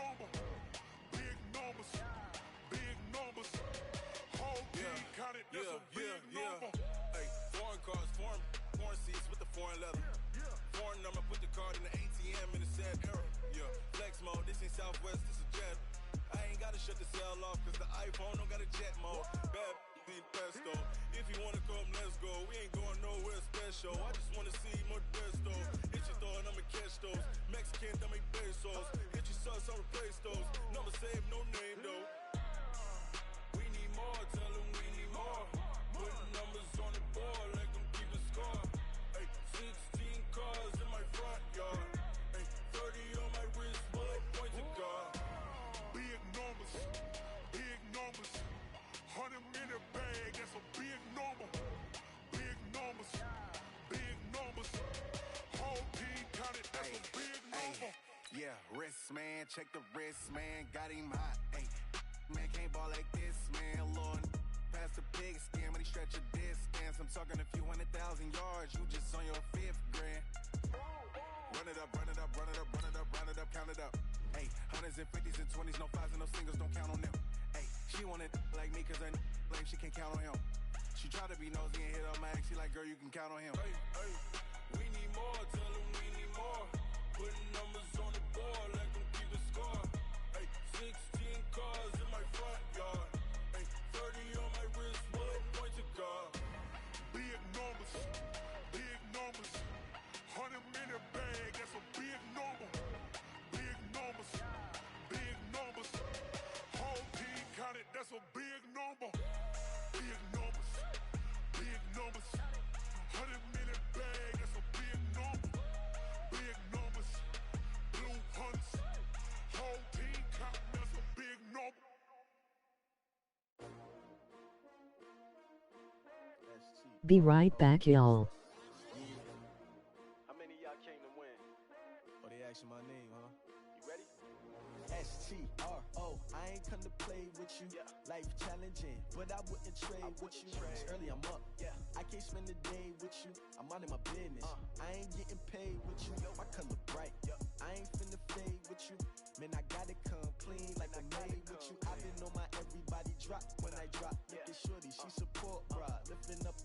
number. Big numbers. Big numbers. Whole team counted, that's a big number. Hey, foreign cars, foreign seats with the foreign leather. Foreign number, put the card in the ATM in the sad era. Yeah, flex mode, this ain't Southwest, this a jet. I ain't gotta shut the cell off, cause the iPhone don't got a jet mode. Bad need pesto. If you wanna come, let's go. We ain't going nowhere special. I just wanna see more desto. Hit your throw and I'ma catch those. Mexican, I make pesos. Hit your sauce, I'll replace those. Number save, no name though. We need more, tell them we need more. Putting numbers on the board, let them keep a score. Hey, 16 cars in my front yard. Hey, 30 on my wrist, bullet point to God. Big numbers, big numbers. 100 minute bag, that's a big number. Big numbers, big numbers. Whole team counted, that's a big number. Yeah, wrist man, check the wrist man, got him hot. Ay, man can't ball like this, man. Lord, past the pig skin when he stretch a distance. I'm talking a few 100,000 yards, you just on your 5th grand. Run it up, run it up, run it up, run it up, run it up, count it up. Hey, hundreds and 50s and 20s, no 5s and no singles, don't count on them. Hey, she wanted like me cause her lame, she can't count on him. She tried to be nosy and hit up my ex, she like, girl, you can count on him. Hey, hey, we need more, tell them we need more. Putting numbers on the board, let them keep a score. Hey, 16 cars in my front yard. Hey, 30 on my wrist, bullet point to God. Big numbers, big numbers. 100 minute bag, that's a big number. Big numbers, big numbers. Whole team counted, that's a big number. Big numbers, big numbers. 100 minute bag, that's a big number. Big numbers, blue hunts. Whole team counting, that's a big number. Be right back, y'all. How many of y'all came to win? Oh, they asking my name, huh? You ready? STRO, I ain't come to play with you. Life challenging, but I wouldn't trade with you. It's early, I'm up. I can't spend the day with you. I'm minding my business. I ain't getting paid with you. My color bright. I ain't finna fade with you. Man, I gotta come clean like I'm made with you. I've been on my everybody drop when I drop. Look at shorty, she support, bruh. Lifting up.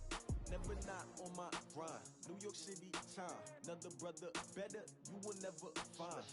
Never not on my grind. New York City time. Another brother better, you will never find.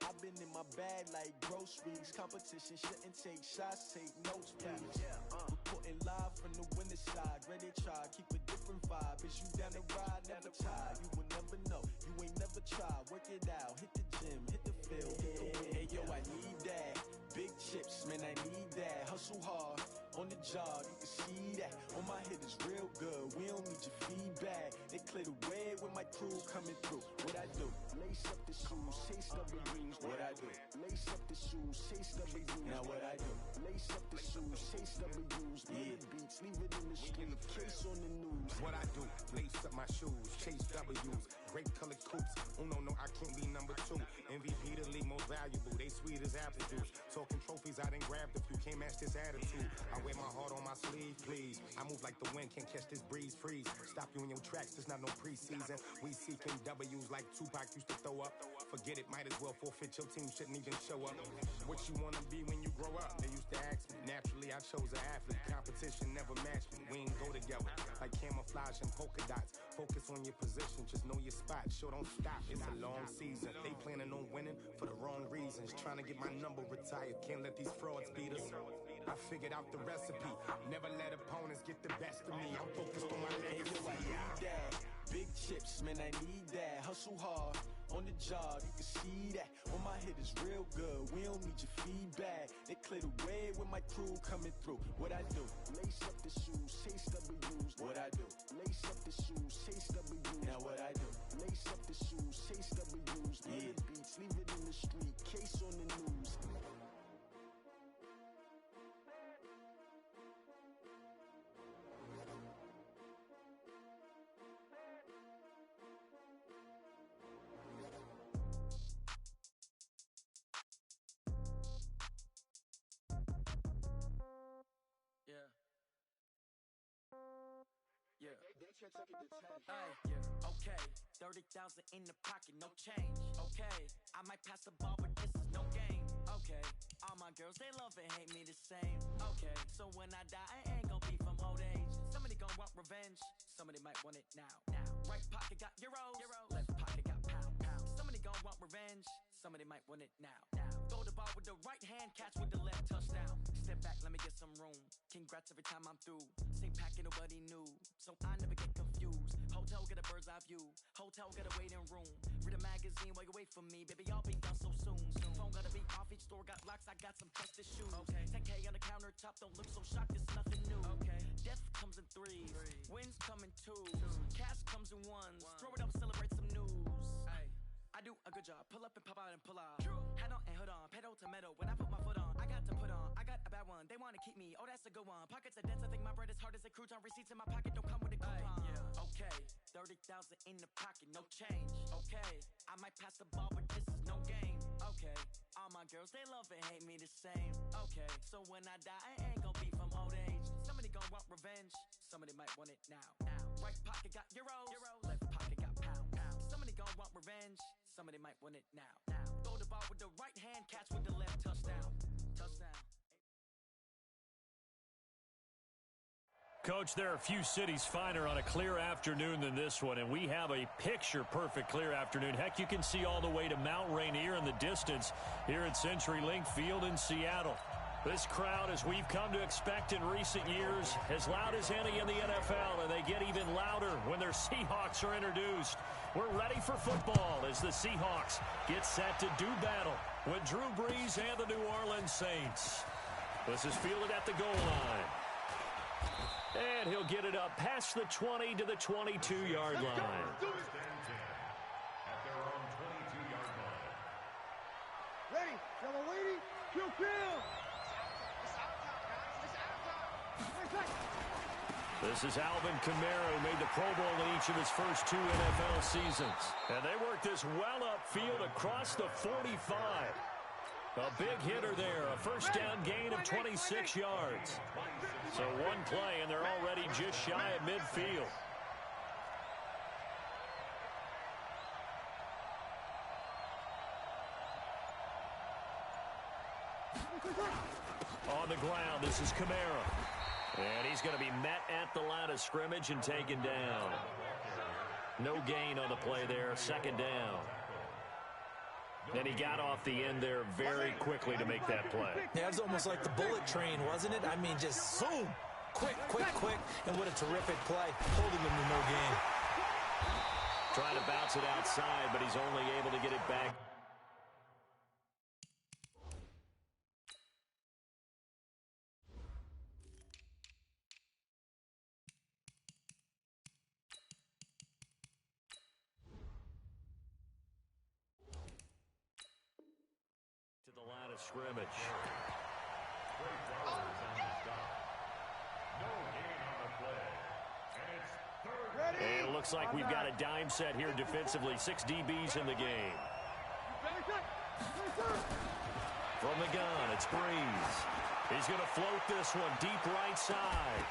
I've been in my bag like groceries. Competition shouldn't take shots, take notes, please. Reporting live from the winter side. Ready to try, keep a different vibe. Is you down the ride, never tired. You will never know, you ain't never tried. Work it out, hit the gym, hit the field, hit the wind. Hey yo, I need that. Big chips, man, I need that. Hustle hard, on the job, you can see that. On my head is real good, we don't need your feedback. They clear the way with my crew coming through. What I do? Lace up the shoes, chase W's. What I do? Lace up the shoes, chase W's. Now what I do? Lace up the shoes, chase W's. Yeah. Beats, leave it in the street, case on the news. What I do? Lace up my shoes, chase W's. Great colored coops. Oh no, I can't be number 2. MVP the league most valuable. They sweet as apple juice. Talking trophies, I done grabbed a few. Can't match this attitude. I wear my heart on my sleeve, please. I move like the wind, can't catch this breeze, freeze. Stop you in your tracks, there's not no preseason. We seeking W's like Tupac used to throw up. Forget it, might as well forfeit. Your team shouldn't even show up. What you wanna be when you grow up? They used to ask me. Naturally, I chose an athlete. Competition never matched me. We ain't go together like camouflage and polka dots. Focus on your position, just know your spot. Sure, don't stop. It's a long season. They planning on winning for the wrong reasons. Trying to get my number retired. Can't let these frauds beat us. I figured out the recipe. Never let opponents get the best of me. I'm focused on my legacy. I need that. Big chips, man, I need that. Hustle hard, on the job, you can see that. On my head is real good, we don't need your feedback. They clear the way with my crew coming through. What I do? Lace up the shoes, chase W's. What I do? Lace up the shoes, chase W's. Now what I do? Lace up the shoes, chase W's. Yeah. Beats, leave it in the street, case on the news. Okay, 30,000 in the pocket, no change. Okay, I might pass the ball, but this is no game. Okay, all my girls, they love and hate me the same. Okay, so when I die, I ain't gonna be from old age. Somebody gonna want revenge, somebody might want it now. Right pocket got euros, left pocket got pound. Somebody gonna want revenge, somebody might want it now. Throw the ball with the right hand, catch with the left, touchdown. Step back, let me get some room. Congrats every time I'm through. Same packet, nobody knew, so I never get confused. Hotel get a bird's eye view, hotel get a waiting room. Read a magazine while you wait for me, baby, I'll be done so soon. Phone gotta be off, each store got locks, I got some trusted shoes. 10K on the countertop, don't look so shocked, it's nothing new. Death comes in threes, wins come in twos, cash comes in ones. Throw it up, celebrate some news. I do a good job, pull up and pop out and pull out. Head on and hood on, pedal to metal. When I put my foot on, I got to put on. I got a bad one, they wanna keep me, oh that's a good one. Pockets are dense, I think my bread is hard as a crouton. Receipts in my pocket don't come with a coupon. Okay, 30,000 in the pocket, no change. Okay, I might pass the ball, but this is no game. Okay, all my girls, they love and hate me the same. Okay, so when I die, I ain't gonna be from old age. Somebody gonna want revenge, somebody might want it now. Right pocket got euros, left pocket got pound. Somebody gonna want revenge, somebody might want it now. Throw the ball with the right hand, catch with the left, touchdown. Coach, there are a few cities finer on a clear afternoon than this one, and we have a picture-perfect clear afternoon. Heck, you can see all the way to Mount Rainier in the distance here at CenturyLink Field in Seattle. This crowd, as we've come to expect in recent years, as loud as any in the NFL, and they get even louder when their Seahawks are introduced. We're ready for football as the Seahawks get set to do battle with Drew Brees and the New Orleans Saints. This is fielded at the goal line. And he'll get it up past the 20 to the 22-yard line. At their own 22-yard line. Ready, yellow lady, kill. This is Alvin Kamara, who made the Pro Bowl in each of his first 2 NFL seasons. And they work this well upfield across the 45. A big hitter there, a first down gain of 26 yards. So one play, and they're already just shy of midfield. On the ground, this is Kamara. And he's going to be met at the line of scrimmage and taken down. No gain on the play there, second down. And he got off the end there very quickly to make that play. Yeah, it was almost like the bullet train, wasn't it? I mean, just zoom. Quick. And what a terrific play. Holding him to no gain. Trying to bounce it outside, but he's only able to get it back. Scrimmage. And it looks like we've got a dime set here defensively. 6 DBs in the game. From the gun, it's Brees. He's going to float this one deep right side.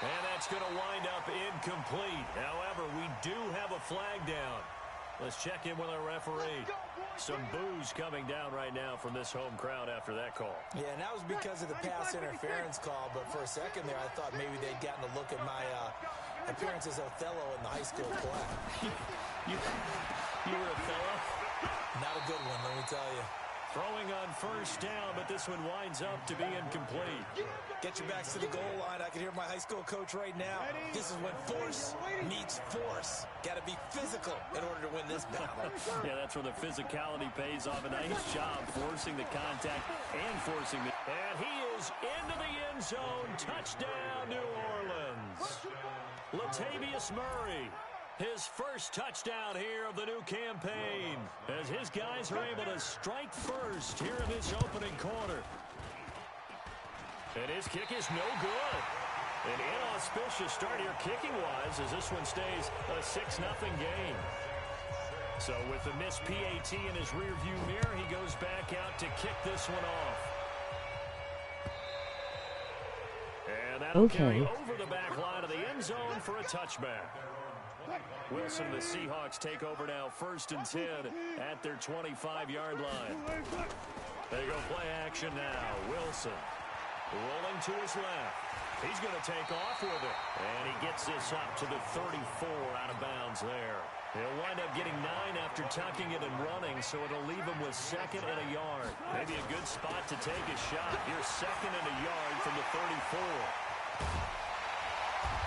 And that's going to wind up incomplete. However, we do have a flag down. Let's check in with our referee. Some boos coming down right now from this home crowd after that call. Yeah, and that was because of the pass interference call, but for a second there I thought maybe they'd gotten a look at my appearance as Othello in the high school play. You were Othello? Not a good one, let me tell you. Throwing on first down, but this one winds up to be incomplete. Get your backs to the goal line. I can hear my high school coach right now. This is when force meets force. Got to be physical in order to win this battle. Yeah, that's where the physicality pays off. A nice job forcing the contact and forcing the... And he is into the end zone. Touchdown, New Orleans. Latavius Murray. His first touchdown here of the new campaign as his guys are able to strike first here in this opening quarter. And his kick is no good. An inauspicious start here kicking-wise as this one stays a 6-0 game. So with the missed PAT in his rearview mirror, he goes back out to kick this one off. And that'll carry over the back line of the end zone for a touchback. Wilson and the Seahawks take over now 1st and 10 at their 25-yard line. There you go, play action now. Wilson rolling to his left. He's going to take off with it. And he gets this up to the 34 out of bounds there. He'll wind up getting 9 after tucking it and running, so it'll leave him with 2nd and a yard. Maybe a good spot to take a shot. Here's 2nd and a yard from the 34.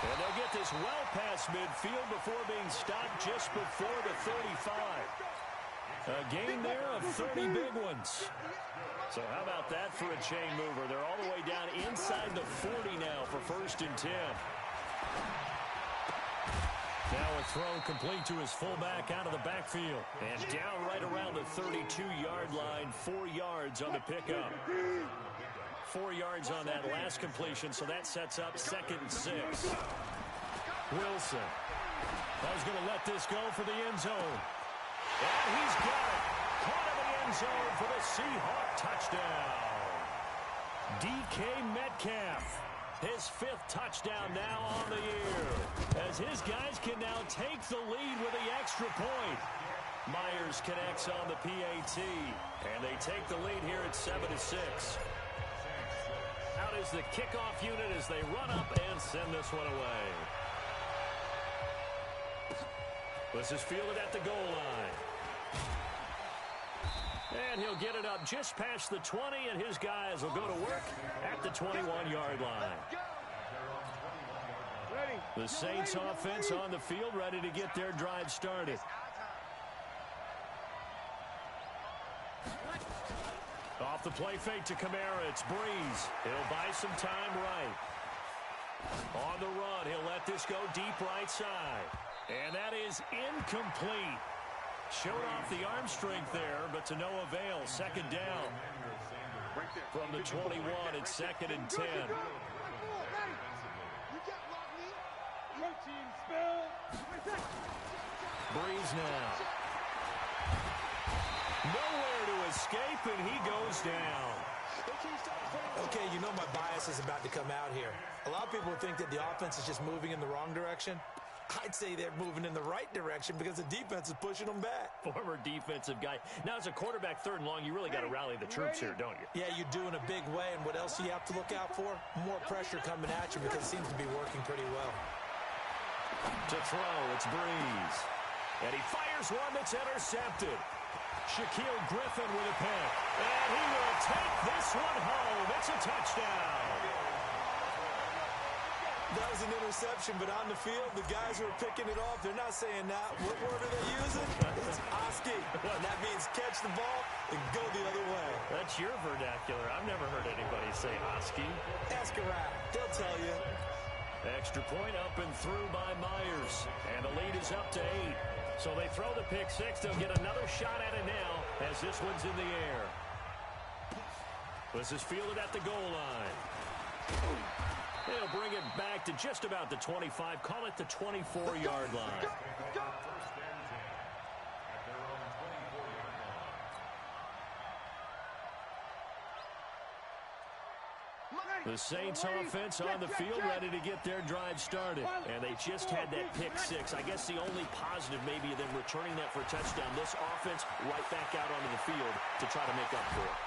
And they'll get this well past midfield before being stopped just before the 35. A gain there of 30 big ones. So how about that for a chain mover? They're all the way down inside the 40 now for 1st and 10. Now a throw complete to his fullback out of the backfield. And down right around the 32-yard line, 4 yards on the pickup. 4 yards on that last completion, so that sets up 2nd and 6. Wilson. I was going to let this go for the end zone. And he's got it. Caught in the end zone for the Seahawk touchdown. DK Metcalf. His 5th touchdown now on the year. As his guys can now take the lead with the extra point. Myers connects on the PAT. And they take the lead here at 7-6. Out is the kickoff unit as they run up and send this one away. This is fielded at the goal line. And he'll get it up just past the 20, and his guys will go to work at the 21-yard line. The Saints offense on the field, ready to get their drive started. Off the play fake to Kamara, it's Breeze. He'll buy some time right. On the run, he'll let this go deep right side. And that is incomplete. Showed off the arm strength there, but to no avail. 2nd down. From the 21, it's 2nd and 10. Breeze now. Nowhere to escape, and he goes down. Okay, you know my bias is about to come out here. A lot of people think that the offense is just moving in the wrong direction. I'd say they're moving in the right direction because the defense is pushing them back. Former defensive guy. Now, as a quarterback, 3rd and long, you really got to rally the troops here, don't you? Yeah, you do in a big way. And what else do you have to look out for? More pressure coming at you because it seems to be working pretty well. To throw, it's Breeze. And he fires one that's intercepted. Shaquille Griffin with a pick. And he will take this one home. It's a touchdown. That was an interception, but on the field, the guys who are picking it off, they're not saying that. What word are they using? It's Oski. And that means catch the ball and go the other way. That's your vernacular. I've never heard anybody say Oski. Ask a rat. They'll tell you. Extra point up and through by Myers. And the lead is up to 8. So they throw the pick 6. They'll get another shot at it now as this one's in the air. This is fielded at the goal line. They'll bring it back to just about the 25. Call it the 24-yard line. The Saints offense on the field ready to get their drive started. And they just had that pick 6. I guess the only positive maybe of them returning that for a touchdown. This offense right back out onto the field to try to make up for it.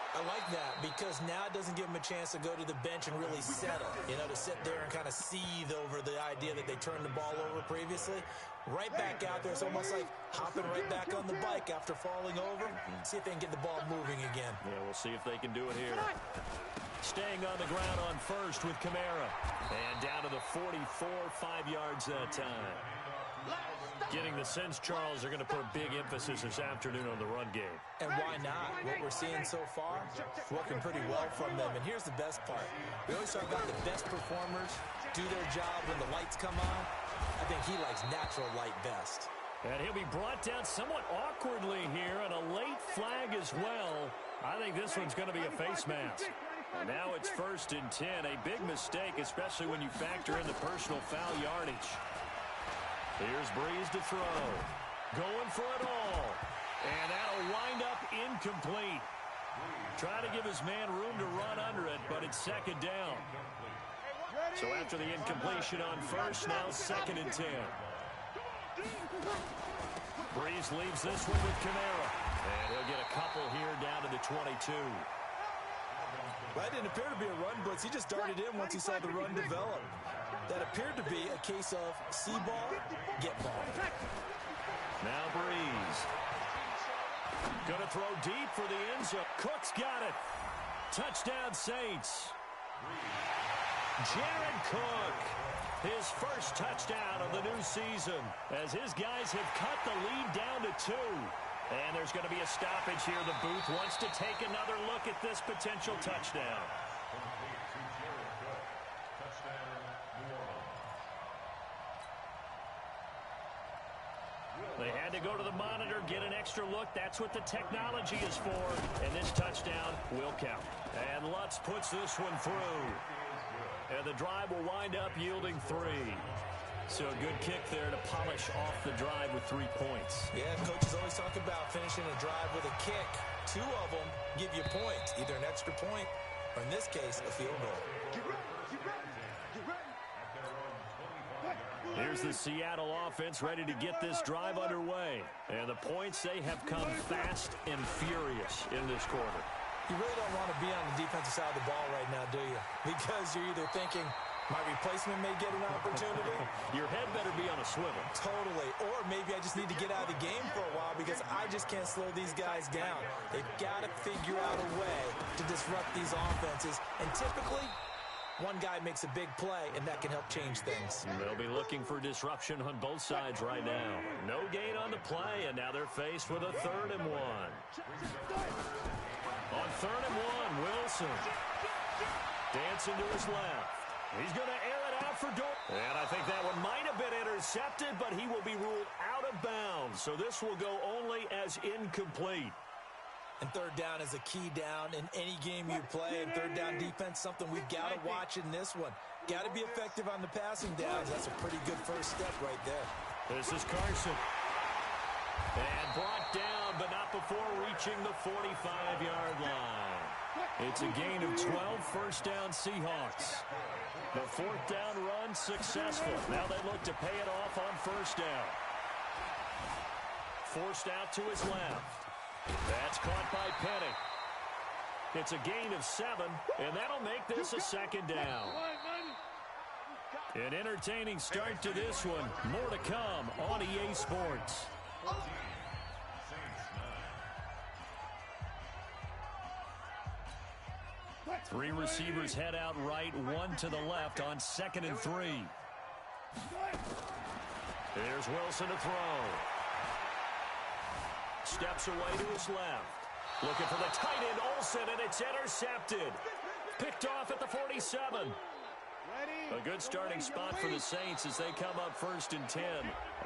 I like that because now it doesn't give them a chance to go to the bench and really settle. You know, to sit there and kind of seethe over the idea that they turned the ball over previously. Right back out there. It's almost like hopping right back on the bike after falling over. See if they can get the ball moving again. Yeah, we'll see if they can do it here. Staying on the ground on first with Kamara. And down to the 44, 5 yards that time. Getting the sense, Charles, are going to put a big emphasis this afternoon on the run game. And why not? What we're seeing so far, working pretty well from them. And here's the best part. We always talk about the best performers do their job when the lights come on. I think he likes natural light best. And he'll be brought down somewhat awkwardly here, and a late flag as well. I think this one's going to be a face mask. And now it's 1st and 10. A big mistake, especially when you factor in the personal foul yardage. Here's Breeze to throw. Going for it all. And that'll wind up incomplete. Trying to give his man room to run under it, but it's 2nd down. So after the incompletion on first, now 2nd and 10. Breeze leaves this one with Kamara. And he'll get a couple here down to the 22. That didn't appear to be a run blitz. He just darted in once he saw the run develop. That appeared to be a case of see ball, get ball. Now Breeze. Going to throw deep for the end zone. Cook's got it. Touchdown Saints. Jared Cook. His first touchdown of the new season as his guys have cut the lead down to 2. And there's going to be a stoppage here. The booth wants to take another look at this potential touchdown. They had to go to the monitor, get an extra look. That's what the technology is for. And this touchdown will count. And Lutz puts this one through. And the drive will wind up yielding 3. So a good kick there to polish off the drive with 3 points. Yeah, coaches always talk about finishing a drive with a kick. 2 of them give you points, either an extra point or, in this case, a field goal. Here's the Seattle offense ready to get this drive underway. And the points, they have come fast and furious in this quarter. You really don't want to be on the defensive side of the ball right now, do you? Because you're either thinking, my replacement may get an opportunity. Your head better be on a swivel. Totally. Or maybe I just need to get out of the game for a while because I just can't slow these guys down. They've got to figure out a way to disrupt these offenses. And typically, one guy makes a big play, and that can help change things. They'll be looking for disruption on both sides right now. No gain on the play, and now they're faced with a 3rd and 1. On 3rd and 1, Wilson. Dancing to his left. He's going to air it out for Dortch. And I think that one might have been intercepted, but he will be ruled out of bounds. So this will go only as incomplete. And 3rd down is a key down in any game you play. And 3rd down defense, something we've got to watch in this one. Got to be effective on the passing downs. That's a pretty good first step right there. This is Carson. And brought down, but not before reaching the 45-yard line. It's a gain of 12, first down Seahawks. The 4th down run successful. Now they look to pay it off on 1st down. Forced out to his left. That's caught by Penny. It's a gain of 7, and that'll make this a 2nd down. An entertaining start to this one. More to come on EA Sports. Three receivers head out right, 1 to the left on 2nd and 3. There's Wilson to throw. Steps away to his left. Looking for the tight end, Olsen, and it's intercepted. Picked off at the 47. A good starting spot for the Saints as they come up 1st and 10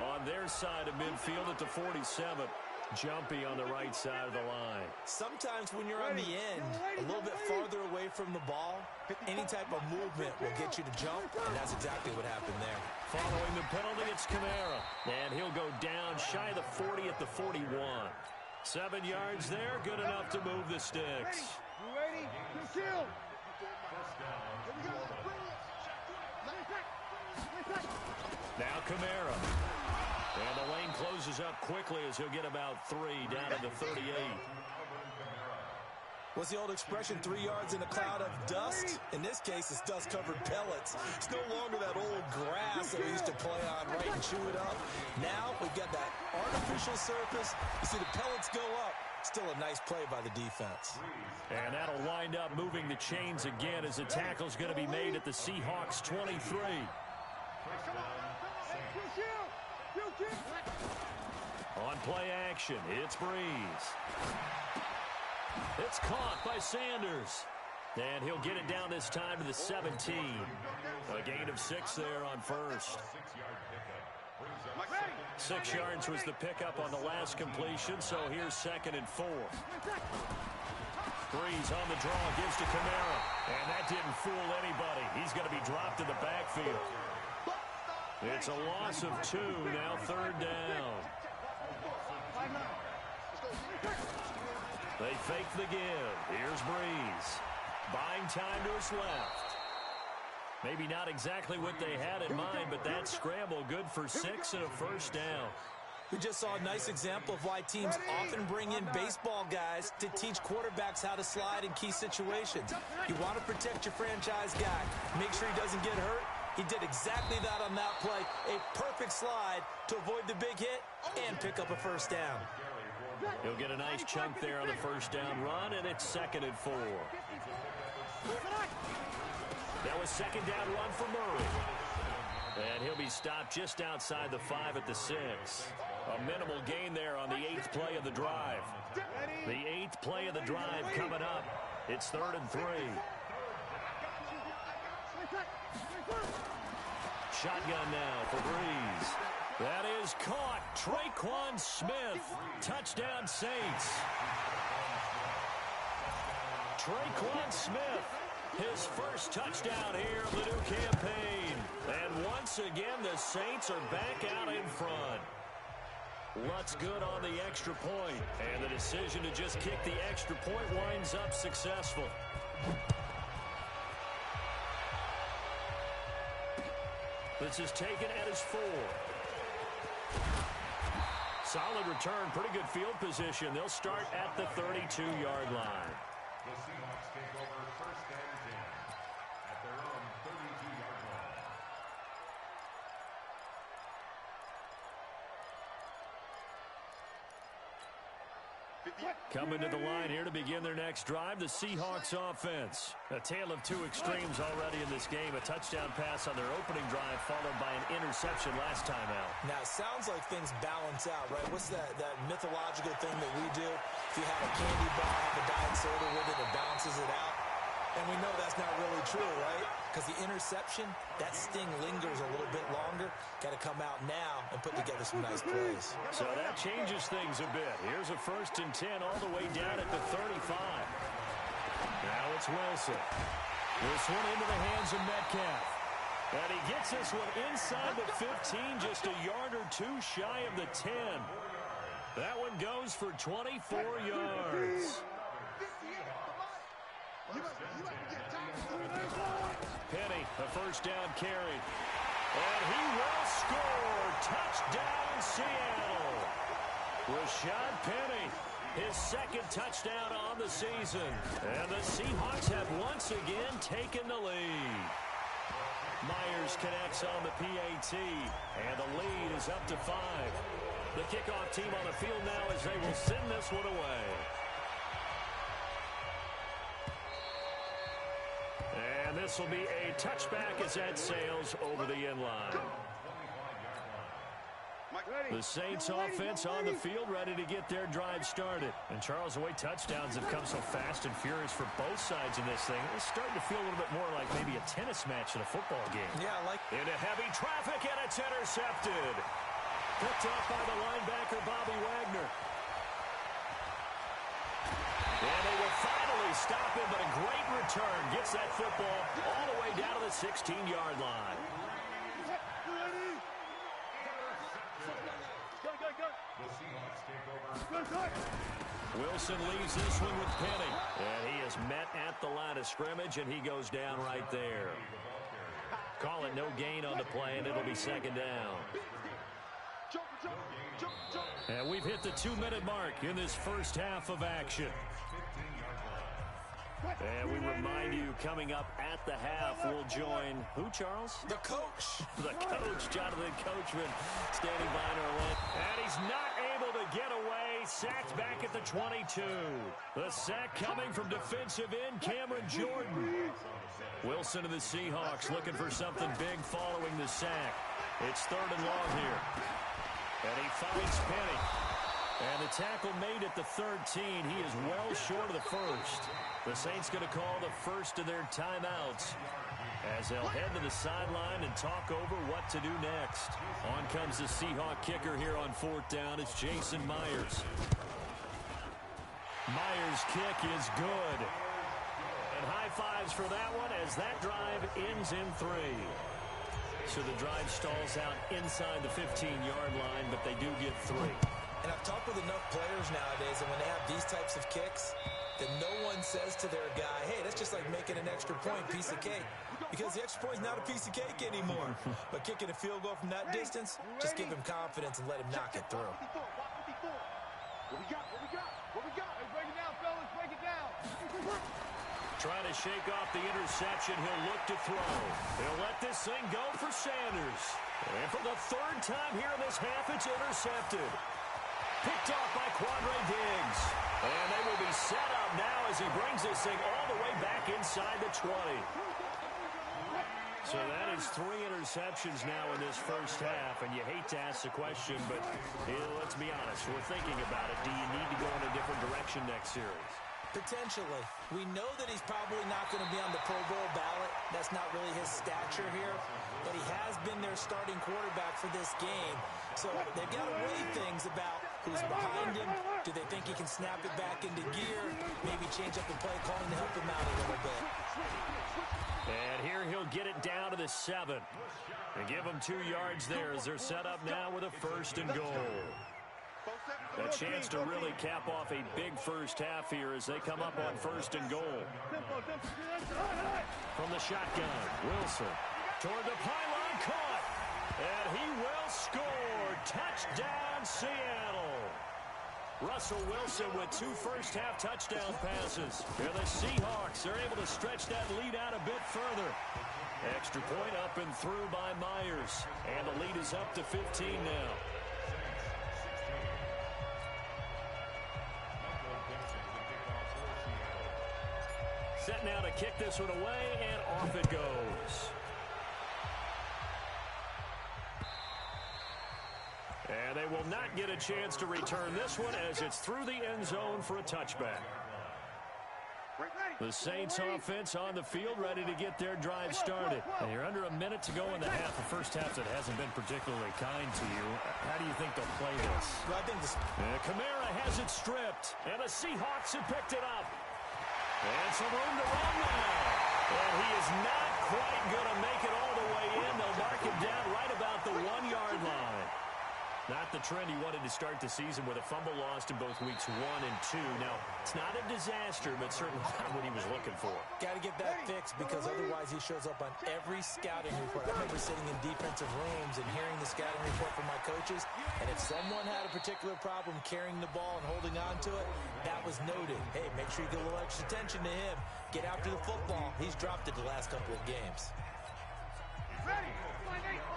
on their side of midfield at the 47. Jumpy on the right side of the line. Sometimes when you're on the end, a little bit farther away from the ball, any type of movement will get you to jump, and that's exactly what happened there. Following the penalty, it's Kamara. And he'll go down shy of the 40 at the 41. 7 yards there, good enough to move the sticks. You ready? Kill. Now Kamara. And the lane closes up quickly as he'll get about 3 down to the 38. What's the old expression, 3 yards in a cloud of dust? In this case, it's dust-covered pellets. It's no longer that old grass that we used to play on, right, and chew it up. Now we've got that artificial surface. You see the pellets go up. Still a nice play by the defense. And that'll wind up moving the chains again as the tackle's going to be made at the Seahawks 23. On play action, it's Breeze. It's caught by Sanders. And he'll get it down this time to the 17. A gain of 6 there on 1st. 6 yards was the pickup on the last completion, so here's 2nd and 4. Breeze on the draw, gives to Kamara. And that didn't fool anybody. He's going to be dropped in the backfield. It's a loss of 2, now 3rd down. They fake the give. Here's Breeze. Buying time to his left. Maybe not exactly what they had in mind, but that scramble good for 6 and a 1st down. We just saw a nice example of why teams often bring in baseball guys to teach quarterbacks how to slide in key situations. You want to protect your franchise guy. Make sure he doesn't get hurt. He did exactly that on that play. A perfect slide to avoid the big hit and pick up a first down. He'll get a nice chunk there on the first down run, and it's 2nd and 4. That was 2nd down run for Murray. And he'll be stopped just outside the 5 at the 6. A minimal gain there on the 8th play of the drive. The 8th play of the drive coming up. It's 3rd and 3. Shotgun now for Breeze. That is caught. Traquan Smith. Touchdown Saints. Traquan Smith. His first touchdown here of the new campaign. And once again, the Saints are back out in front. What's good on the extra point? And the decision to just kick the extra point winds up successful. This is taken at his 4. Solid return, pretty good field position. They'll start at the 32-yard line. The Seahawks take over 1st and 10 at their own 32-yard line. Coming to the line here to begin their next drive, the Seahawks offense. A tale of two extremes already in this game. A touchdown pass on their opening drive followed by an interception last time out. Now, it sounds like things balance out, right? What's that mythological thing that we do? If you have a candy bar, have a diet soda with it, it balances it out. And we know that's not really true, right? Because the interception, that sting lingers a little bit longer. Got to come out now and put together some nice plays. So that changes things a bit. Here's a 1st and 10 all the way down at the 35. Now it's Wilson. This one into the hands of Metcalf. And he gets this one inside the 15, just a yard or two shy of the 10. That one goes for 24 yards. Penny, a first down carry. And he will score. Touchdown, Seattle. Rashad Penny, his 2nd touchdown on the season. And the Seahawks have once again taken the lead. Myers connects on the PAT. And the lead is up to 5. The kickoff team on the field now as they will send this one away. And this will be a touchback as that sails over the end line. The Saints offense on the field ready to get their drive started. And Charles, the way touchdowns have come so fast and furious for both sides in this thing, it's starting to feel a little bit more like maybe a tennis match in a football game. Yeah, like into heavy traffic, and it's intercepted. Picked off by the linebacker, Bobby Wagner. And they will finally stop him, but a great return. Gets that football all the way down to the 16-yard line. The Seahawks take over. Wilson leaves this one with Penny. And he is met at the line of scrimmage, and he goes down right there. Call it no gain on the play, and it'll be 2nd down. And we've hit the 2-minute mark in this first half of action. And we remind you, coming up at the half, we'll join who, Charles? The coach. The coach, Jonathan Coachman, standing by in our line. And he's not able to get away. Sacked back at the 22. The sack coming from defensive end Cameron Jordan. Wilson and the Seahawks looking for something big following the sack. It's 3rd and long here. And he finds Penny. And the tackle made at the 13. He is well short of the first. The Saints going to call the first of their timeouts as they'll head to the sideline and talk over what to do next. On comes the Seahawk kicker here on 4th down. It's Jason Myers. Myers' kick is good. And high fives for that one as that drive ends in 3. So the drive stalls out inside the 15-yard line, but they do get 3. And I've talked with enough players nowadays, and when they have these types of kicks, that no one says to their guy, hey, that's just like making an extra point, piece of cake. Because the extra point is not a piece of cake anymore. But kicking a field goal from that distance, just give him confidence and let him knock it through. What we got? Hey, break it down, fellas. Break it down. Trying to shake off the interception. He'll look to throw. He'll let this thing go for Sanders. And for the third time here in this half, it's intercepted. Picked off by Quandre Diggs. And they will be set up now as he brings this thing all the way back inside the 20. So that is 3 interceptions now in this first half, and you hate to ask the question, but let's be honest, we're thinking about it. Do you need to go in a different direction next series? Potentially. We know that he's probably not going to be on the Pro Bowl ballot. That's not really his stature here, but he has been their starting quarterback for this game. So they've got to weigh things about who's behind him. Do they think he can snap it back into gear? Maybe change up the play calling to help him out a little bit. And here he'll get it down to the 7. And give him 2 yards there as they're set up now with a 1st and goal. A chance to really cap off a big first half here as they come up on 1st and goal. From the shotgun, Wilson toward the pylon, caught. And he will score. Touchdown, Seattle. Russell Wilson with 2 first-half touchdown passes. And the Seahawks are able to stretch that lead out a bit further. Extra point up and through by Myers. And the lead is up to 15 now. Set now to kick this one away, and off it goes. And they will not get a chance to return this one as it's through the end zone for a touchback. The Saints offense on the field ready to get their drive started. And you're under a minute to go in the half. The first half that hasn't been particularly kind to you. How do you think they'll play this? Well, I think this... Kamara has it stripped. And the Seahawks have picked it up. And some room to run now. And he is not quite going to make it all the way in. They'll mark him down right about the 1-yard line. Not the trend he wanted to start the season with a fumble lost in both weeks 1 and 2. Now, it's not a disaster, but certainly not what he was looking for. Got to get that fixed because otherwise he shows up on every scouting report. I remember sitting in defensive rooms and hearing the scouting report from my coaches, and if someone had a particular problem carrying the ball and holding on to it, that was noted. Hey, make sure you get a little extra attention to him. Get after the football. He's dropped it the last couple of games. Ready. Line 8.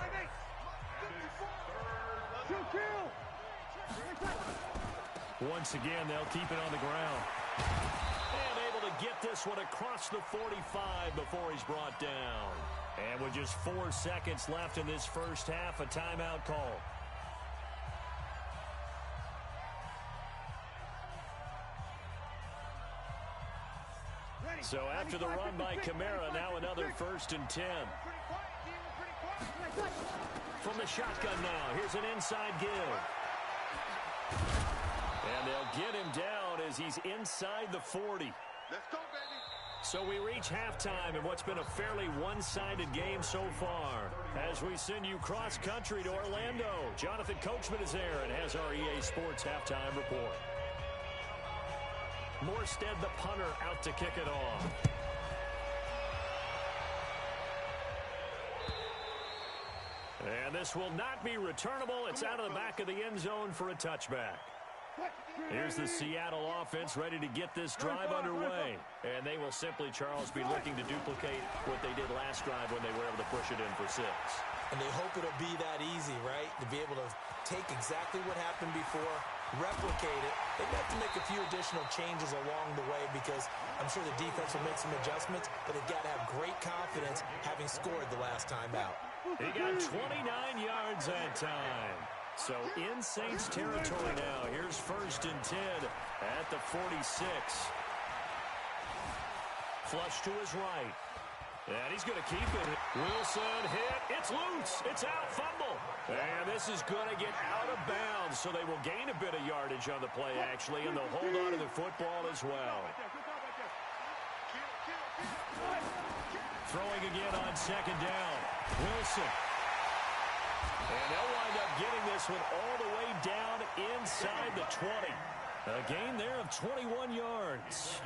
Once again, they'll keep it on the ground. And able to get this one across the 45 before he's brought down. And with just 4 seconds left in this first half, a timeout call. So after the run by Kamara, now another 1st and 10. From the shotgun now, here's an inside give. And they'll get him down as he's inside the 40. Let's go, baby. So we reach halftime in what's been a fairly one-sided game so far. As we send you cross-country to Orlando, Jonathan Coachman is there and has our EA Sports halftime report. Morstead, the punter, out to kick it off. And this will not be returnable. It's out of the back of the end zone for a touchback. Here's the Seattle offense ready to get this drive underway. And they will simply, Charles, be looking to duplicate what they did last drive when they were able to push it in for 6. And they hope it'll be that easy, right? To be able to take exactly what happened before, replicate it. They have to make a few additional changes along the way because I'm sure the defense will make some adjustments, but they've got to have great confidence having scored the last time out. He got 29 yards that time. So in Saints territory now. Here's 1st and 10 at the 46. Flush to his right. And he's going to keep it. Wilson hit. It's loose. It's out. Fumble. And this is going to get out of bounds. So they will gain a bit of yardage on the play, actually, and they'll hold on to the football as well. Throwing again on 2nd down. Wilson. And they'll wind up getting this one all the way down inside the 20. A gain there of 21 yards.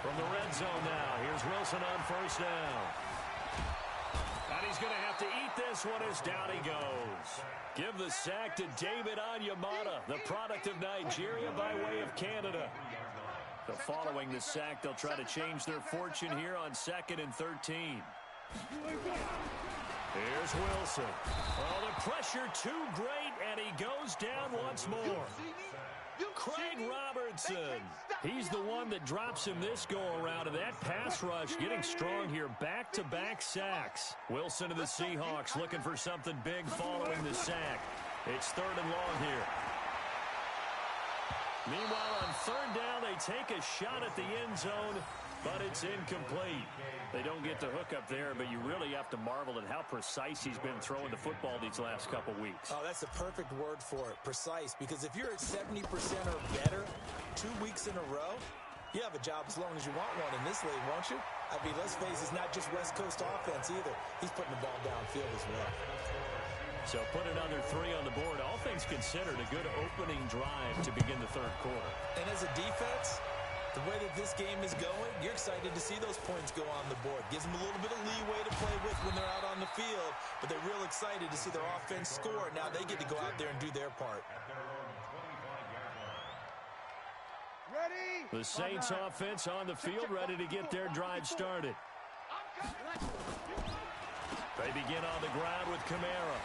From the red zone now, here's Wilson on first down. And he's going to have to eat this one as down he goes. Give the sack to David Onyemata, the product of Nigeria by way of Canada. So following the sack, they'll try to change their fortune here on 2nd and 13. Here's Wilson. Oh, the pressure too great, and he goes down once more. Craig Robertson. He's the one that drops him this go-around, and that pass rush getting strong here. Back-to-back sacks. Wilson to the Seahawks looking for something big following the sack. It's 3rd and long here. Meanwhile, on 3rd down, they take a shot at the end zone, but it's incomplete. They don't get the hook up there, but you really have to marvel at how precise he's been throwing the football these last couple weeks. Oh, that's the perfect word for it, precise, because if you're at 70% or better 2 weeks in a row, you have a job as long as you want one in this league, won't you? I mean, let's face it, it's not just West Coast offense either. He's putting the ball downfield as well. So put another 3 on the board. All things considered, a good opening drive to begin the 3rd quarter. And as a defense, the way that this game is going, you're excited to see those points go on the board. Gives them a little bit of leeway to play with when they're out on the field, but they're real excited to see their offense score. Now they get to go out there and do their part. Ready? The Saints offense on the field, ready to get their drive started. They begin on the ground with Kamara.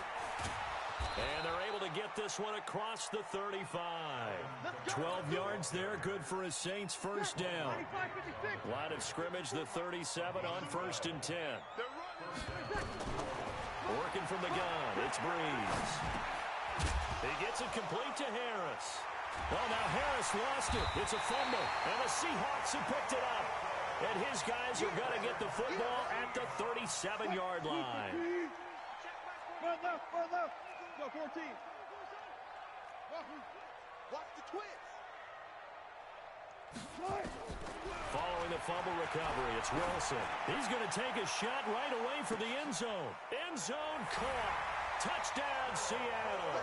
And they're able to get this one across the 35. 12 yards there, good for a Saints first down. Line of scrimmage, the 37 on 1st and 10. Working from the gun, it's Breeze. He gets it complete to Harris. Oh, now Harris lost it. It's a fumble, and the Seahawks have picked it up. And his guys are going to get the football at the 37-yard line. Front left, front left. Go 14. Watch the twist. Following the fumble recovery, it's Wilson. He's going to take a shot right away for the end zone. End zone caught. Touchdown, Seattle.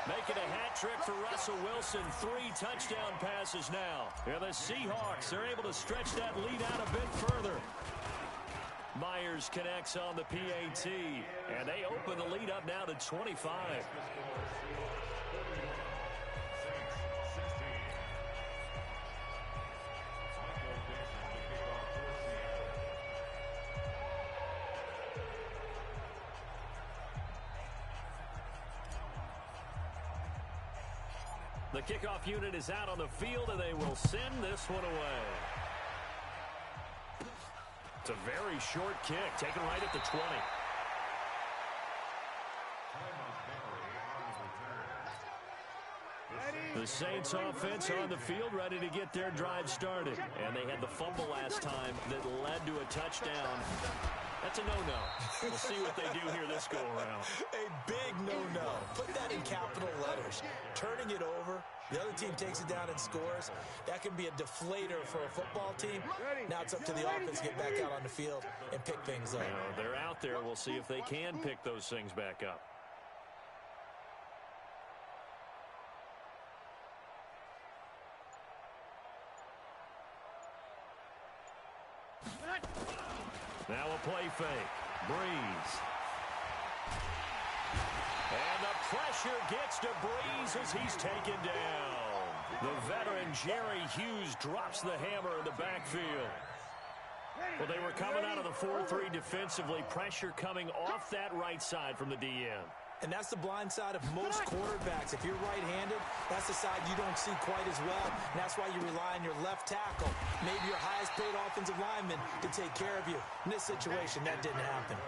Making a hat trick for Russell Wilson. 3 touchdown passes now. And the Seahawks, they're able to stretch that lead out a bit further. Myers connects on the PAT, and they open the lead up now to 25. The kickoff unit is out on the field, and they will send this one away. It's a very short kick, taken right at the 20. The Saints offense on the field, ready to get their drive started. And they had the fumble last time that led to a touchdown. That's a no-no. We'll see what they do here this go-around. A big no-no. Put that in capital letters. Turning it over, the other team takes it down and scores. That can be a deflator for a football team. Now it's up to the offense to get back out on the field and pick things up. They're out there. We'll see if they can pick those things back up. Now a play fake. Breeze. And the pressure gets to Breeze as he's taken down. The veteran Jerry Hughes drops the hammer in the backfield. Well, they were coming out of the 4-3 defensively. Pressure coming off that right side from the DN. And that's the blind side of most quarterbacks. If you're right-handed, that's the side you don't see quite as well. And that's why you rely on your left tackle, maybe your highest-paid offensive lineman, to take care of you. In this situation, that didn't happen.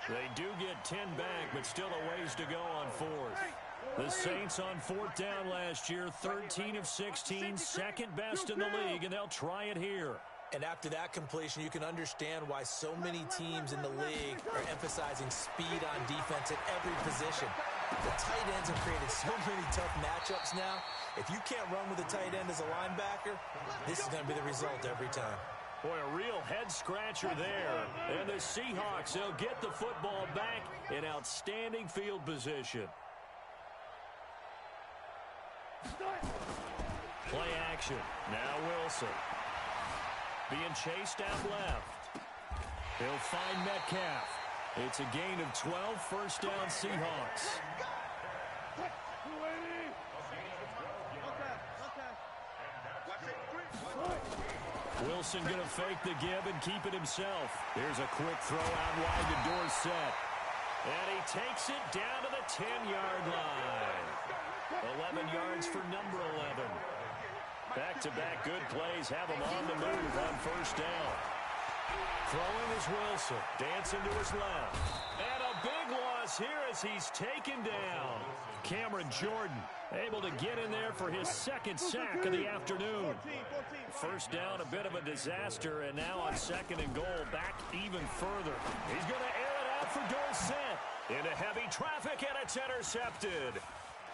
They do get 10 back, but still a ways to go on 4th. The Saints on 4th down last year, 13 of 16, second best in the league, and they'll try it here. And after that completion, you can understand why so many teams in the league are emphasizing speed on defense at every position. The tight ends have created so many tough matchups now. If you can't run with a tight end as a linebacker, this is going to be the result every time. Boy, a real head-scratcher there. And the Seahawks, they'll get the football back in outstanding field position. Play action. Now Wilson. Being chased out left. He'll find Metcalf. It's a gain of 12, first down Seahawks. Wilson going to fake the give and keep it himself. Here's a quick throw out wide to Dorsett. And he takes it down to the 10-yard line. 11 yards for number 11. Back-to-back good plays have him on the move on first down. Throwing is Wilson. Dancing to his left. And a big loss here as he's taken down. Cameron Jordan able to get in there for his second sack of the afternoon. First down, a bit of a disaster, and now on second and goal, back even further. He's going to air it out for Dorsett. Into heavy traffic, and it's intercepted.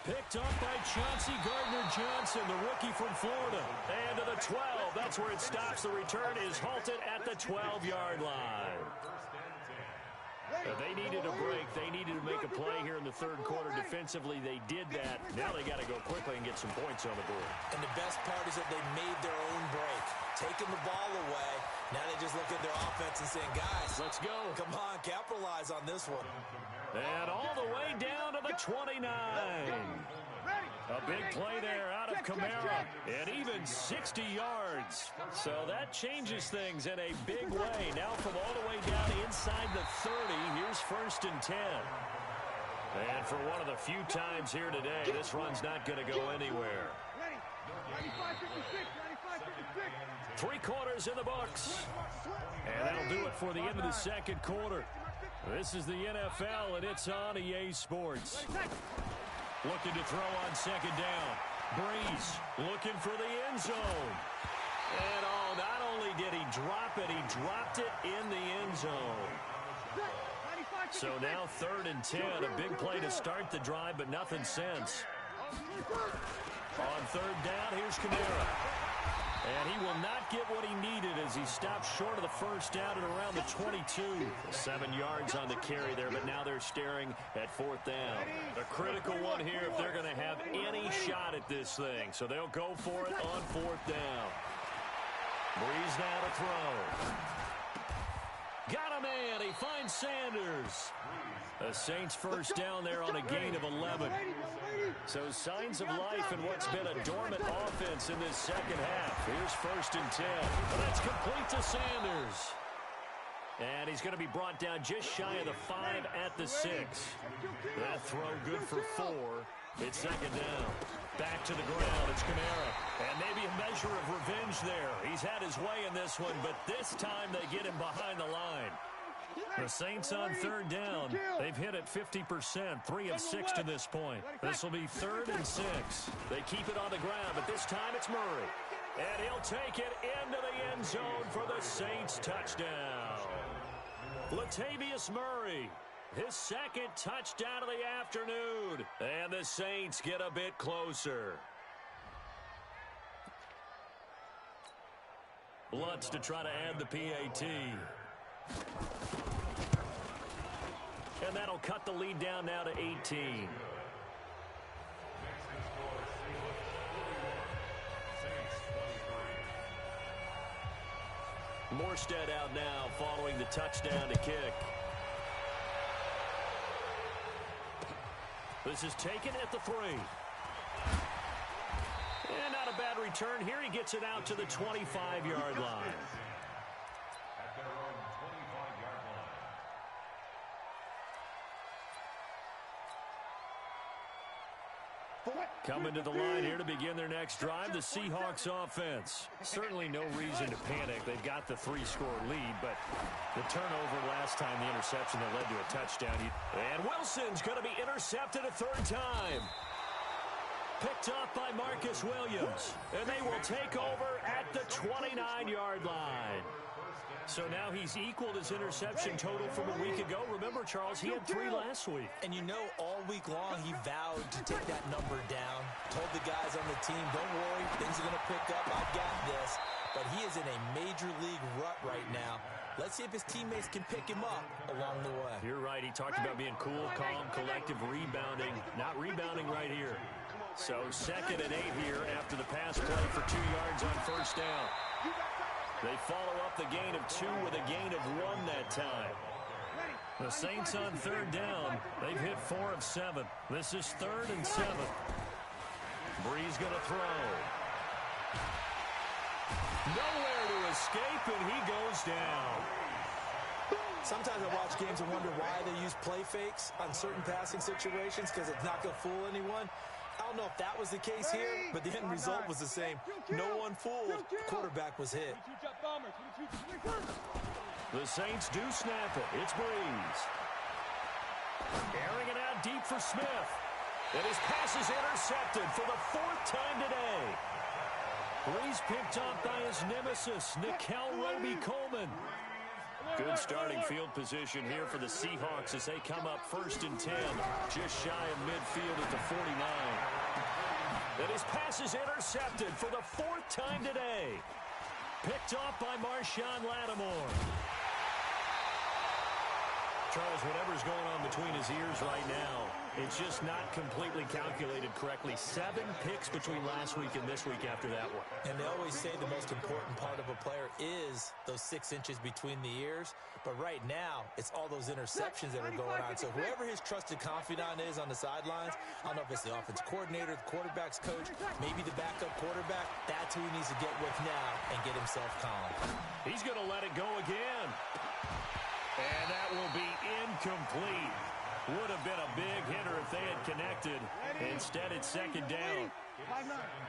Picked up by Chauncey Gardner-Johnson, the rookie from Florida. And to the 12. That's where it stops. The return is halted at the 12-yard line. They needed a break. They needed to make a play here in the third quarter. Defensively, they did that. Now they got to go quickly and get some points on the board. And the best part is that they made their own break. Taking the ball away. Now they just look at their offense and saying, guys, let's go. Come on, capitalize on this one. And all the way down to the 29. A big play there out of Kamara. And even 60 yards. So that changes things in a big way. Now from all the way down inside the 30, here's first and 10. And for one of the few times here today, this run's not going to go anywhere. 3 quarters in the books. And that'll do it for the end of the second quarter. This is the NFL, and it's on EA Sports. Looking to throw on second down. Breeze looking for the end zone. And not only did he drop it, he dropped it in the end zone. So now third and 10, a big play to start the drive, but nothing since. On third down, here's Kamara. And he will not get what he needed as he stopped short of the first down at around the 22. 7 yards on the carry there, but now they're staring at fourth down. A critical one here if they're going to have any shot at this thing. So they'll go for it on fourth down. Breeze now to throw. Got a man. He finds Sanders. The Saints first down there on a gain of 11. So signs of life in what's been a dormant offense in this second half. Here's first and 10. That's complete to Sanders. And he's going to be brought down just shy of the 5 at the 6. That throw good for 4. It's second down. Back to the ground. It's Kamara. And maybe a measure of revenge there. He's had his way in this one, but this time they get him behind the line. The Saints on third down. They've hit it 50%, 3 of 6 to this point. This will be third and 6. They keep it on the ground, but this time it's Murray. And he'll take it into the end zone for the Saints touchdown. Latavius Murray, his second touchdown of the afternoon. And the Saints get a bit closer. Lutz to try to add the PAT. And that'll cut the lead down now to 18. Morstead out now following the touchdown to kick. This is taken at the 3. And not a bad return here. He gets it out to the 25-yard line. Coming to the line here to begin their next drive, the Seahawks offense. Certainly no reason to panic. They've got the 3-score lead, but the turnover last time, the interception that led to a touchdown. And Wilson's going to be intercepted a third time. Picked up by Marcus Williams. And they will take over at the 29-yard line. So now he's equaled his interception total from a week ago. Remember, Charles, he had 3 last week. And you know, all week long, he vowed to take that number down. Told the guys on the team, don't worry, things are going to pick up. I've got this. But he is in a major league Let's see if his teammates can pick him up along the way. You're right. He talked about being cool, calm, collective, rebounding. Not rebounding right here. So 2nd and 8 here after the pass play for 2 yards on first down. They follow up the gain of 2 with a gain of 1 that time. The Saints on 3rd down. They've hit 4 of 7. This is 3rd and 7. Breeze going to throw. Nowhere to escape, and he goes down. Sometimes I watch games and wonder why they use play fakes on certain passing situations because it's not going to fool anyone. I don't know if that was the case here, but the end result was the same. No one fooled. The quarterback was hit. The Saints do snap it. It's Breeze. Airing it out deep for Smith. And his pass is intercepted for the 4th time today. Breeze picked off by his nemesis, Nickel Roby-Coleman. Good starting field position here for the Seahawks as they come up 1st and 10, just shy of midfield at the 49. And his pass is intercepted for the 4th time today. Picked off by Marshawn Lattimore. Charles, whatever's going on between his ears right now, it's just not completely calculated correctly. 7 picks between last week and this week after that one. And they always say the most important part of a player is those 6 inches between the ears. But right now, it's all those interceptions that are going on. So whoever his trusted confidant is on the sidelines, I don't know if it's the offense coordinator, the quarterback's coach, maybe the backup quarterback, that's who he needs to get with now and get himself calm. He's going to let it go again. And that will be incomplete. Would have been a big hitter if they had connected. Instead, it's 2nd down.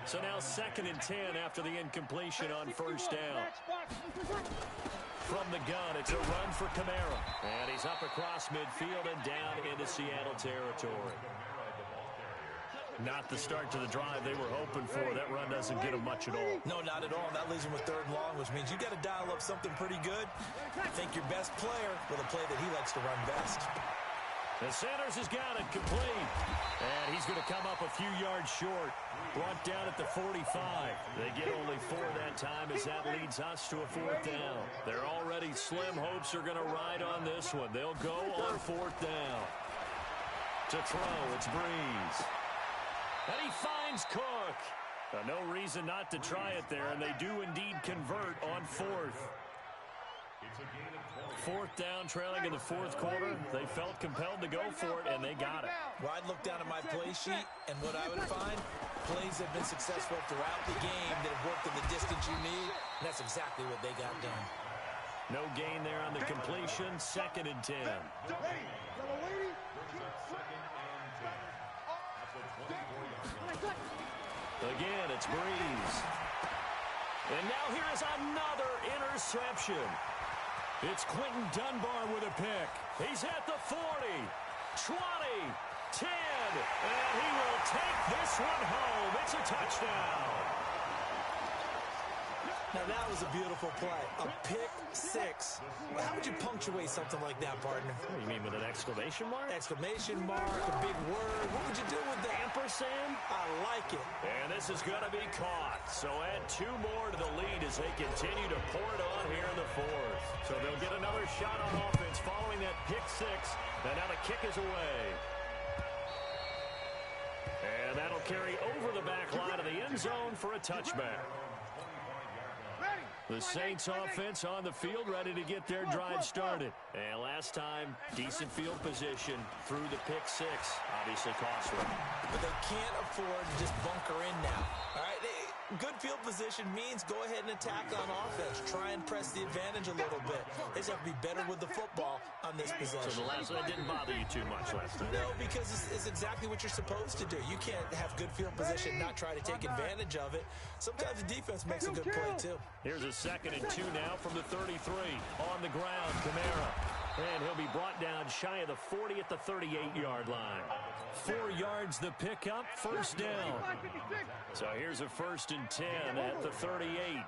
So now 2nd and 10 after the incompletion on first down. From the gun, it's a run for Kamara. And he's up across midfield and down into Seattle territory. Not the start to the drive they were hoping for. That run doesn't get them much at all. No, not at all. That leaves them with 3rd and long, which means you got to dial up something pretty good. Think your best player with a play that he likes to run best. The Sanders has got it complete. And he's going to come up a few yards short. Brought down at the 45. They get only 4 that time as that leads us to a 4th down. They're already slim hopes are going to ride on this one. They'll go on 4th down. To throw, it's Breeze. And he finds Cook. No reason not to try it there, and they do indeed convert on 4th. 4th down, trailing in the 4th quarter. They felt compelled to go for it, and they got it. Well, I'd look down at my play sheet, and what I would find, plays have been successful throughout the game that have worked in the distance you need, and that's exactly what they got done. No gain there on the completion, 2nd and 10. Again, it's Breeze. And now here is another interception. It's Quentin Dunbar with a pick. He's at the 40, 20, 10, and he will take this one home. It's a touchdown. Now that was a beautiful play. A pick 6. How would you punctuate something like that, partner? What do you mean, with an exclamation mark? Exclamation mark, a big word. What would you do with the ampersand? I like it. And this is going to be caught. So add 2 more to the lead as they continue to pour it on here in the 4th. So they'll get another shot on offense following that pick 6. And now the kick is away. And that'll carry over the back line of the end zone for a touchback. The Saints offense on the field, ready to get their drive started. And last time, decent field position through the pick 6. Obviously costly. But they can't afford to just bunker in now. All right, good field position means go ahead and attack on offense. Try and press the advantage a little bit. They just have to be better with the football on this possession. So the last one didn't bother you too much last time? No, because it's exactly what you're supposed to do. You can't have good field position, not try to take advantage of it. Sometimes the defense makes a good play, too. Here's a 2nd and 2 now from the 33. On the ground, Kamara. And he'll be brought down shy of the 40 at the 38-yard line. 4 yards the pickup, first down. So here's a 1st and 10 at the 38.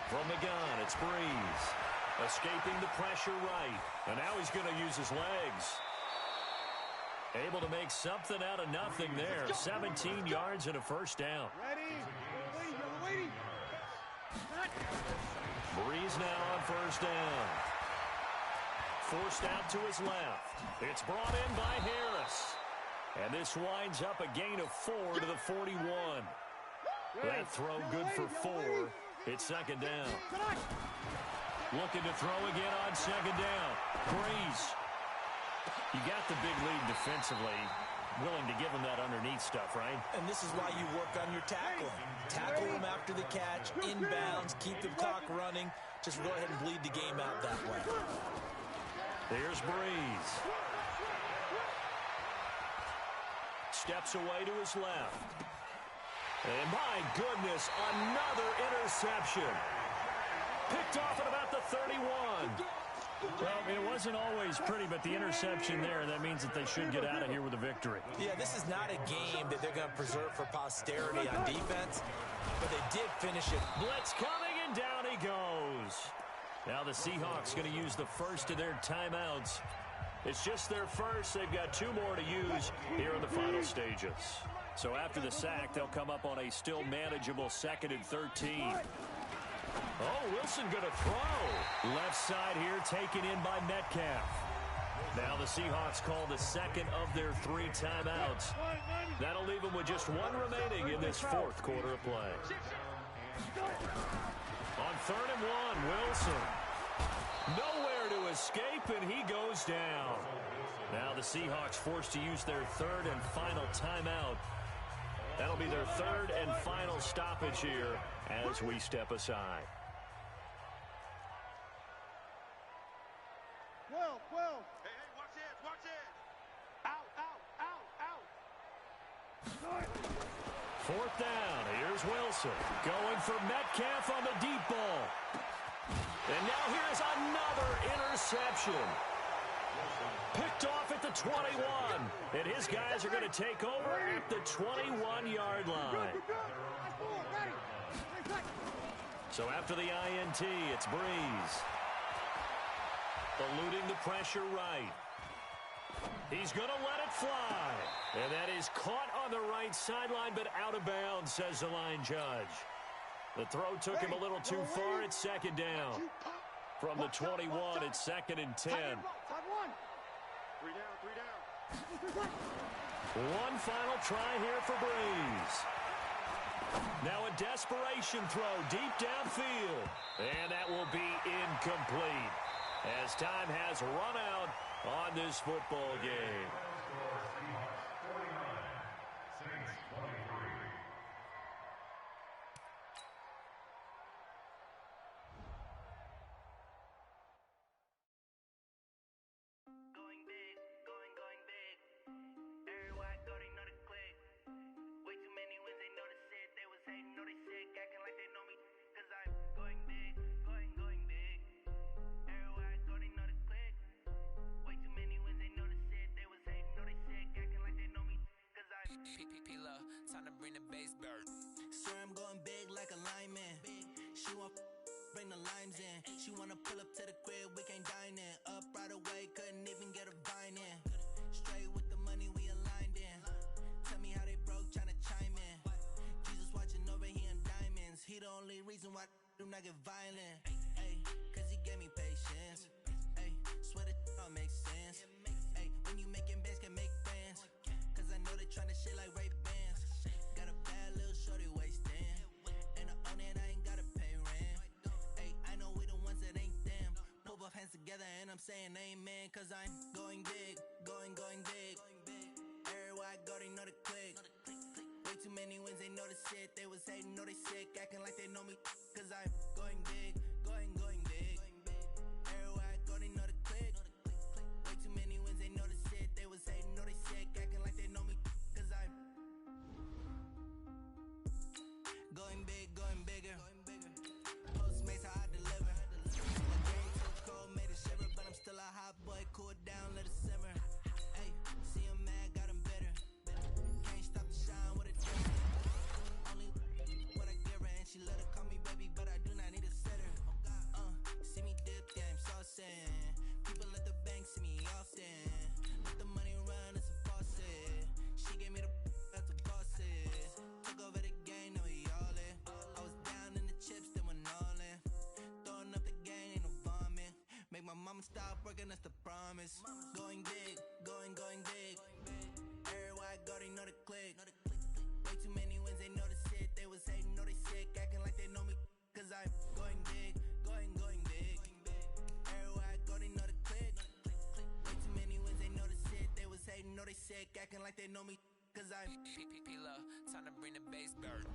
From the gun, it's Breeze. Escaping the pressure right. And now he's going to use his legs. Able to make something out of nothing there. 17 yards and a first down. Breeze now on first down. Forced out to his left. It's brought in by Harris. And this winds up a gain of 4 to the 41. That throw good for 4. It's second down. Looking to throw again on second down. Breeze. You got the big lead defensively. Willing to give him that underneath stuff, right? And this is why you work on your tackling. Tackle him after the catch, inbounds, keep the clock running. Just go ahead and bleed the game out that way. There's Breeze. Steps away to his left. And my goodness, another interception. Picked off at about the 31. Well, it wasn't always pretty, but the interception there, that means that they should get out of here with a victory. Yeah, this is not a game that they're going to preserve for posterity on defense, but they did finish it. Blitz coming, and down he goes. Now the Seahawks going to use the first of their timeouts. It's just their first. They've got 2 more to use here in the final stages. So after the sack, they'll come up on a still manageable 2nd and 13. Oh, Wilson going to throw. Left side here taken in by Metcalf. Now the Seahawks call the second of their 3 timeouts. That'll leave them with just 1 remaining in this 4th quarter of play. On 3rd and 1, Wilson. Nowhere to escape, and he goes down. Now the Seahawks forced to use their 3rd and final timeout. That'll be their 3rd and final stoppage here as we step aside. 12. Hey, watch it. Out. 4th down. Here's Wilson going for Metcalf on the deep ball. And now here's another interception. Picked off at the 21. And his guys are going to take over at the 21-yard line. So after the INT, it's Breeze. Eluding the pressure right. He's going to let it fly. And that is caught on the right sideline, but out of bounds, says the line judge. The throw took him a little too far. It's 2nd down. From the 21, it's 2nd and 10. 3 down. One final try here for Breeze. Now a desperation throw deep downfield. And that will be incomplete as time has run out on this football game. Time to bring the bass bird. Sir, I'm going big like a lineman. She want bring the limes in. She wanna pull up to the crib, we can't dine in. Up right away, couldn't even get a vine in. Straight with the money we aligned in. Tell me how they broke, tryna chime in. Jesus watching over here in diamonds. He the only reason why do not get violent. Ay, cause he gave me patience. Ay, swear that don't make sense. Ay, when you making bands can make friends. Cause I know they tryna shit like Ray Bans. Got a bad little shorty wasting. And I own it, I ain't gotta pay rent. Ay, I know we the ones that ain't them. Pull both hands together and I'm saying amen. Cause I'm going big, going big. Everywhere I go, they know the click. Way too many wins, they know the shit. They was hating, know they sick, acting like they know me. Cause I'm going big, going big. Everywhere I go, they know the click. Way too many wins, they know the shit. They was hating, know they sick, acting like they know me. Cause I'm going big, going bigger. Postmates, how I deliver. My game too cold, made it shiver. But I'm still a hot boy, cool down, let it simmer. Ay, see him mad, got him bitter. Can't stop the shine with a dimmer. Only what I give her, and she let her call me baby, but I do not. mamas. Going big, going big. Everywhere I go, they know the click. Way too many wins, they know the shit. They was hating, know they sick, acting like they know me. Cause I'm going big, going big. Everywhere I go, they know the click. Way too many wins, they know the shit. They was hating, know they sick, acting like they know me. Cause I'm P-P-P-Love, time to bring the bass bird.